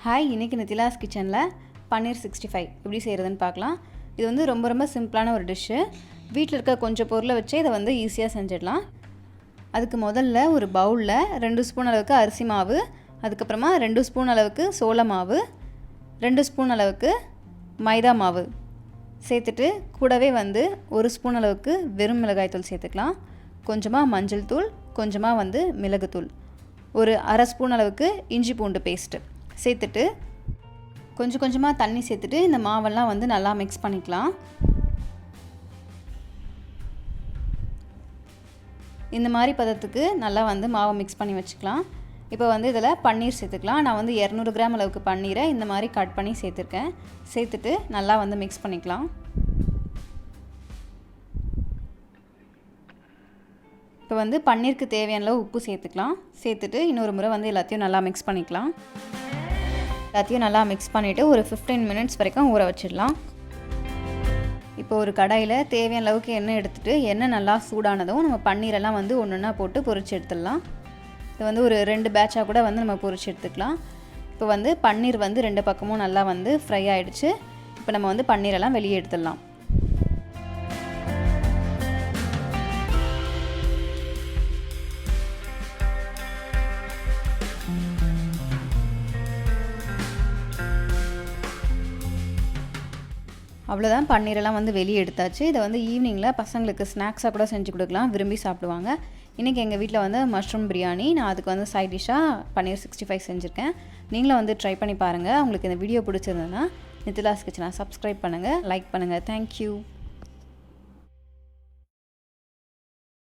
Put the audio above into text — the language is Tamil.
ஹாய், இன்றைக்கி நித்திலாஸ் கிச்சனில் பன்னீர் 65 எப்படி செய்கிறதுன்னு பார்க்கலாம். இது வந்து ரொம்ப சிம்பிளான ஒரு டிஷ்ஷு. வீட்டில் இருக்க கொஞ்சம் பொருளை வச்சு இதை வந்து ஈஸியாக செஞ்சிடலாம். அதுக்கு முதல்ல ஒரு பவுலில் 2 ஸ்பூன் அளவுக்கு அரிசி மாவு, அதுக்கப்புறமா 2 ஸ்பூன் அளவுக்கு சோள மாவு, 2 ஸ்பூன் அளவுக்கு மைதா மாவு சேர்த்துட்டு கூடவே வந்து 1 ஸ்பூன் அளவுக்கு வெறும் மிளகாய்த்தூள் சேர்த்துக்கலாம். கொஞ்சமாக மஞ்சள் தூள், கொஞ்சமாக வந்து மிளகுத்தூள், ஒரு அரை ஸ்பூன் அளவுக்கு இஞ்சி பூண்டு பேஸ்ட்டு சேர்த்துட்டு கொஞ்சமாக தண்ணி சேர்த்துட்டு இந்த மாவெல்லாம் வந்து நல்லா மிக்ஸ் பண்ணிக்கலாம். இந்த மாதிரி பதத்துக்கு நல்லா வந்து மாவை மிக்ஸ் பண்ணி வச்சுக்கலாம். இப்போ வந்து இதில் பன்னீர் சேர்த்துக்கலாம். நான் வந்து 200 கிராம் அளவுக்கு பன்னீரை இந்த மாதிரி கட் பண்ணி சேர்த்துருக்கேன். சேர்த்துட்டு நல்லா வந்து மிக்ஸ் பண்ணிக்கலாம். இப்போ வந்து பன்னீருக்கு தேவையான அளவு உப்பு சேர்த்துக்கலாம். சேர்த்துட்டு இன்னொரு முறை வந்து எல்லாத்தையும் நல்லா மிக்ஸ் பண்ணிக்கலாம். எல்லாத்தையும் நல்லா மிக்ஸ் பண்ணிவிட்டு ஒரு 15 மினிட்ஸ் வரைக்கும் ஊற வச்சிடலாம். இப்போ ஒரு கடாயில் தேவையான அளவுக்கு எண்ணெய் எடுத்துகிட்டு எண்ணெய் நல்லா சூடானதும் நம்ம பன்னீரெல்லாம் வந்து ஒன்றா போட்டு பொரிச்சு எடுத்துடலாம். இது வந்து ஒரு 2 பேட்சாக கூட வந்து நம்ம பொரிச்சு எடுத்துக்கலாம். இப்போ வந்து பன்னீர் வந்து 2 பக்கமும் நல்லா வந்து ஃப்ரை ஆகிடுச்சு. இப்போ நம்ம வந்து பன்னீரெல்லாம் வெளியே எடுத்துடலாம். அவ்வளோதான், பன்னீரெல்லாம் வந்து வெளியே எடுத்தாச்சு. இதை வந்து ஈவினிங்கில் பசங்களுக்கு ஸ்நாக்ஸாக கூட செஞ்சு கொடுக்கலாம், விரும்பி சாப்பிடுவாங்க. இன்றைக்கி எங்கள் வீட்டில் வந்து மஷ்ரூம் பிரியாணி, நான் அதுக்கு வந்து சைட் டிஷ்ஷாக பன்னீர் 65 செஞ்சுருக்கேன். நீங்களும் வந்து ட்ரை பண்ணி பாருங்கள். உங்களுக்கு இந்த வீடியோ பிடிச்சிருந்ததுன்னா நித்திலாஸ் கிச்சனை சப்ஸ்கிரைப் பண்ணுங்கள், லைக் பண்ணுங்கள். தேங்க்யூ.